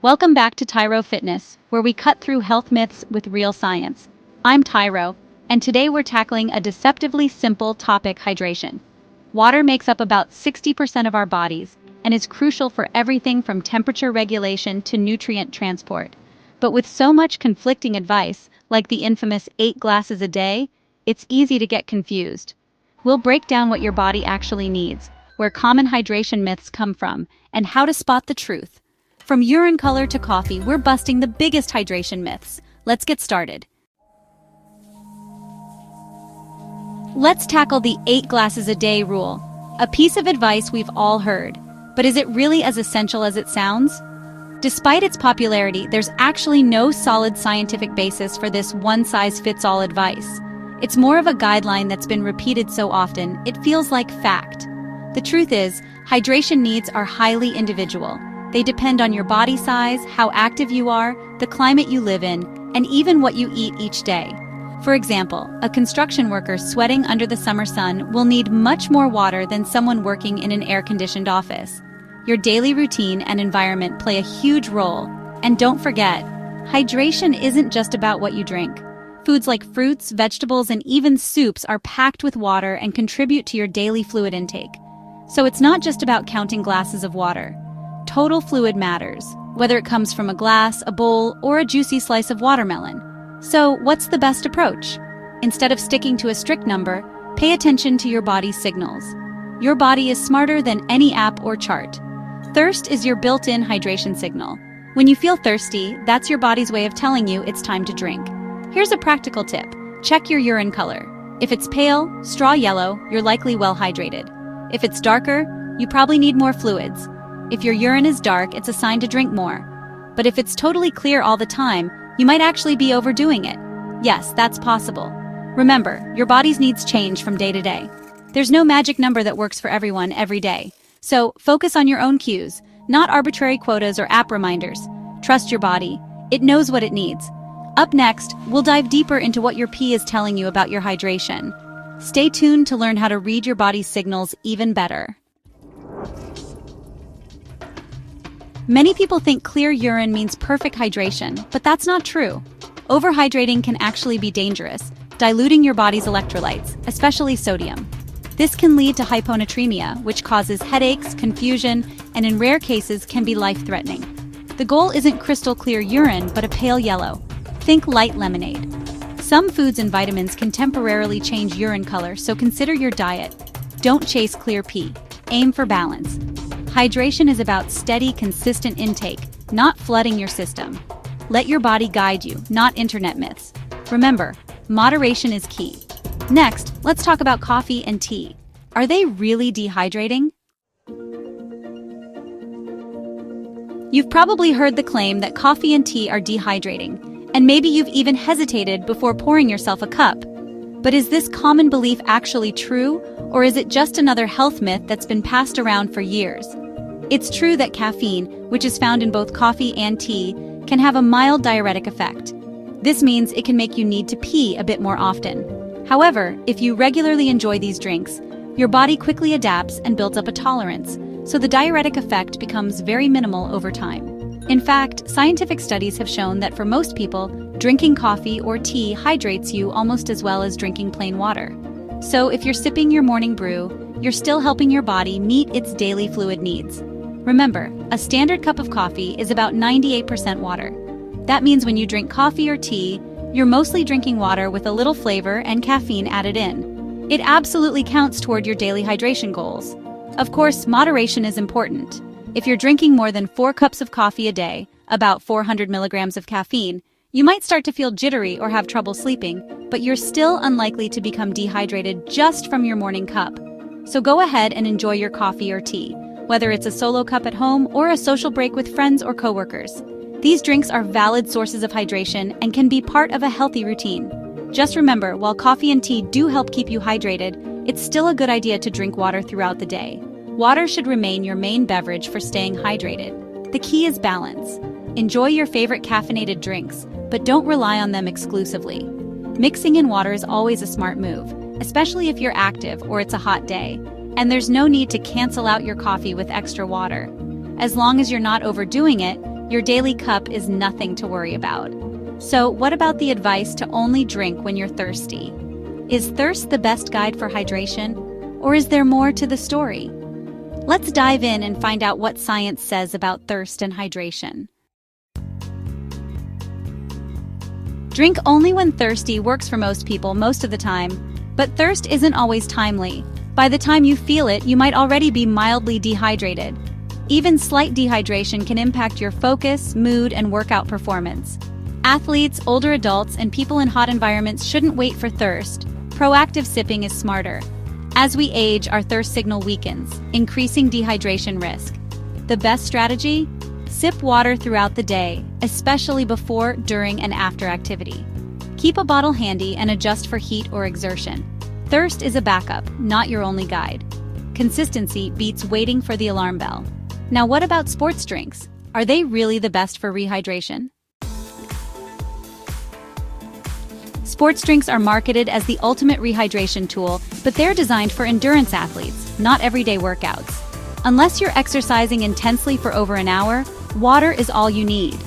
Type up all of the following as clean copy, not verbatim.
Welcome back to Tyro Fitness, where we cut through health myths with real science. I'm Tyro, and today we're tackling a deceptively simple topic: hydration. Water makes up about 60% of our bodies and is crucial for everything from temperature regulation to nutrient transport. But with so much conflicting advice, like the infamous 8 glasses a day, it's easy to get confused. We'll break down what your body actually needs, where common hydration myths come from, and how to spot the truth. From urine color to coffee, we're busting the biggest hydration myths. Let's get started. Let's tackle the 8 glasses a day rule. A piece of advice we've all heard, but is it really as essential as it sounds? Despite its popularity, there's actually no solid scientific basis for this one-size-fits-all advice. It's more of a guideline that's been repeated so often, it feels like fact. The truth is, hydration needs are highly individual. They depend on your body size, how active you are, the climate you live in, and even what you eat each day. For example, a construction worker sweating under the summer sun will need much more water than someone working in an air-conditioned office. Your daily routine and environment play a huge role. And don't forget, hydration isn't just about what you drink. Foods like fruits, vegetables, and even soups are packed with water and contribute to your daily fluid intake. So it's not just about counting glasses of water. Total fluid matters, whether it comes from a glass, a bowl, or a juicy slice of watermelon. So what's the best approach? Instead of sticking to a strict number, pay attention to your body's signals. Your body is smarter than any app or chart. Thirst is your built-in hydration signal. When you feel thirsty, that's your body's way of telling you it's time to drink. Here's a practical tip. Check your urine color. If it's pale, straw yellow, you're likely well hydrated. If it's darker, you probably need more fluids. If your urine is dark, it's a sign to drink more. But if it's totally clear all the time, you might actually be overdoing it. Yes, that's possible. Remember, your body's needs change from day to day. There's no magic number that works for everyone every day. So focus on your own cues, not arbitrary quotas or app reminders. Trust your body. It knows what it needs. Up next, we'll dive deeper into what your pee is telling you about your hydration. Stay tuned to learn how to read your body's signals even better. Many people think clear urine means perfect hydration, but that's not true. Overhydrating can actually be dangerous, diluting your body's electrolytes, especially sodium. This can lead to hyponatremia, which causes headaches, confusion, and in rare cases can be life-threatening. The goal isn't crystal clear urine, but a pale yellow. Think light lemonade. Some foods and vitamins can temporarily change urine color, so consider your diet. Don't chase clear pee. Aim for balance. Hydration is about steady, consistent intake, not flooding your system. Let your body guide you, not internet myths. Remember, moderation is key. Next, let's talk about coffee and tea. Are they really dehydrating? You've probably heard the claim that coffee and tea are dehydrating, and maybe you've even hesitated before pouring yourself a cup. But is this common belief actually true, or is it just another health myth that's been passed around for years? It's true that caffeine, which is found in both coffee and tea, can have a mild diuretic effect. This means it can make you need to pee a bit more often. However, if you regularly enjoy these drinks, your body quickly adapts and builds up a tolerance, so the diuretic effect becomes very minimal over time. In fact, scientific studies have shown that for most people, drinking coffee or tea hydrates you almost as well as drinking plain water. So if you're sipping your morning brew, you're still helping your body meet its daily fluid needs. Remember, a standard cup of coffee is about 98% water. That means when you drink coffee or tea, you're mostly drinking water with a little flavor and caffeine added in. It absolutely counts toward your daily hydration goals. Of course, moderation is important. If you're drinking more than 4 cups of coffee a day, about 400 milligrams of caffeine, you might start to feel jittery or have trouble sleeping, but you're still unlikely to become dehydrated just from your morning cup. So go ahead and enjoy your coffee or tea, whether it's a solo cup at home or a social break with friends or coworkers. These drinks are valid sources of hydration and can be part of a healthy routine. Just remember, while coffee and tea do help keep you hydrated, it's still a good idea to drink water throughout the day. Water should remain your main beverage for staying hydrated. The key is balance. Enjoy your favorite caffeinated drinks, but don't rely on them exclusively. Mixing in water is always a smart move, especially if you're active or it's a hot day. And there's no need to cancel out your coffee with extra water. As long as you're not overdoing it, your daily cup is nothing to worry about. So, what about the advice to only drink when you're thirsty? Is thirst the best guide for hydration, or is there more to the story? Let's dive in and find out what science says about thirst and hydration. Drink only when thirsty works for most people most of the time, but thirst isn't always timely. By the time you feel it, you might already be mildly dehydrated. Even slight dehydration can impact your focus, mood, and workout performance. Athletes, older adults, and people in hot environments shouldn't wait for thirst. Proactive sipping is smarter. As we age, our thirst signal weakens, increasing dehydration risk. The best strategy? Sip water throughout the day, especially before, during, and after activity. Keep a bottle handy and adjust for heat or exertion. Thirst is a backup, not your only guide. Consistency beats waiting for the alarm bell. Now, what about sports drinks? Are they really the best for rehydration? Sports drinks are marketed as the ultimate rehydration tool, but they're designed for endurance athletes, not everyday workouts. Unless you're exercising intensely for over an hour, water is all you need.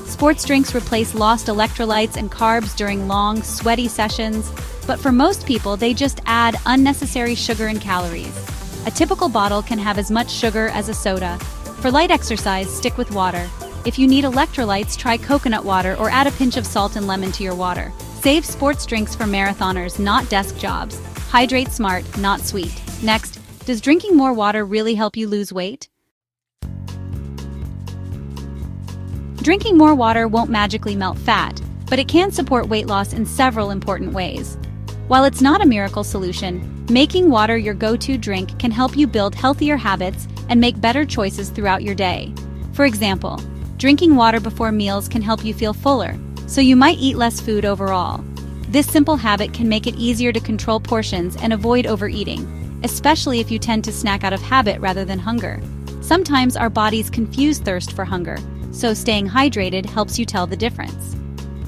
Sports drinks replace lost electrolytes and carbs during long, sweaty sessions, but for most people, they just add unnecessary sugar and calories. A typical bottle can have as much sugar as a soda. For light exercise, stick with water. If you need electrolytes, try coconut water or add a pinch of salt and lemon to your water. Save sports drinks for marathoners, not desk jobs. Hydrate smart, not sweet. Next, does drinking more water really help you lose weight? Drinking more water won't magically melt fat, but it can support weight loss in several important ways. While it's not a miracle solution, making water your go-to drink can help you build healthier habits and make better choices throughout your day. For example, drinking water before meals can help you feel fuller, so you might eat less food overall. This simple habit can make it easier to control portions and avoid overeating, especially if you tend to snack out of habit rather than hunger. Sometimes our bodies confuse thirst for hunger, so staying hydrated helps you tell the difference.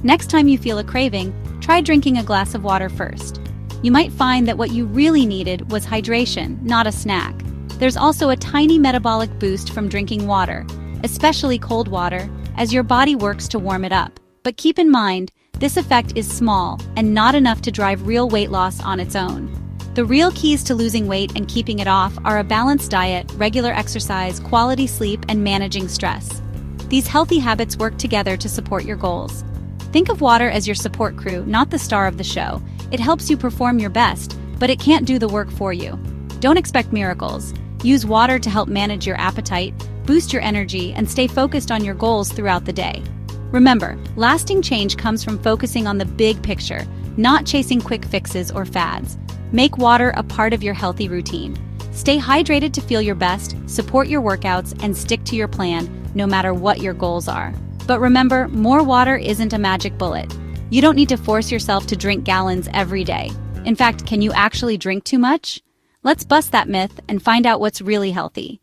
Next time you feel a craving, try drinking a glass of water first. You might find that what you really needed was hydration, not a snack. There's also a tiny metabolic boost from drinking water, especially cold water, as your body works to warm it up. But keep in mind, this effect is small and not enough to drive real weight loss on its own. The real keys to losing weight and keeping it off are a balanced diet, regular exercise, quality sleep, and managing stress. These healthy habits work together to support your goals. Think of water as your support crew, not the star of the show. It helps you perform your best, but it can't do the work for you. Don't expect miracles. Use water to help manage your appetite, boost your energy, and stay focused on your goals throughout the day. Remember, lasting change comes from focusing on the big picture, not chasing quick fixes or fads. Make water a part of your healthy routine. Stay hydrated to feel your best, support your workouts, and stick to your plan, no matter what your goals are. But remember, more water isn't a magic bullet. You don't need to force yourself to drink gallons every day. In fact, can you actually drink too much? Let's bust that myth and find out what's really healthy.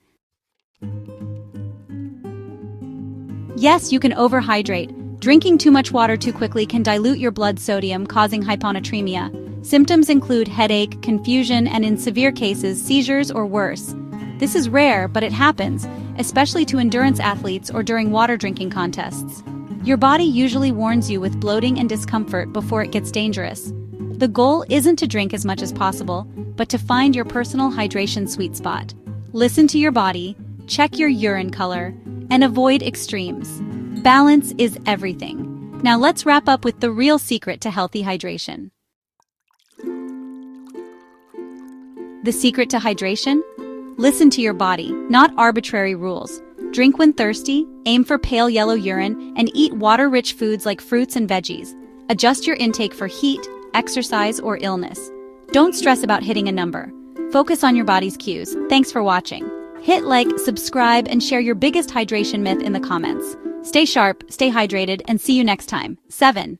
Yes, you can overhydrate. Drinking too much water too quickly can dilute your blood sodium, causing hyponatremia. Symptoms include headache, confusion, and in severe cases, seizures or worse. This is rare, but it happens, especially to endurance athletes or during water drinking contests. Your body usually warns you with bloating and discomfort before it gets dangerous. The goal isn't to drink as much as possible, but to find your personal hydration sweet spot. Listen to your body, check your urine color, and avoid extremes. Balance is everything. Now let's wrap up with the real secret to healthy hydration. The secret to hydration? Listen to your body, not arbitrary rules. Drink when thirsty, aim for pale yellow urine, and eat water-rich foods like fruits and veggies. Adjust your intake for heat, exercise, or illness. Don't stress about hitting a number. Focus on your body's cues. Thanks for watching. Hit like, subscribe, and share your biggest hydration myth in the comments. Stay sharp, stay hydrated, and see you next time. 7.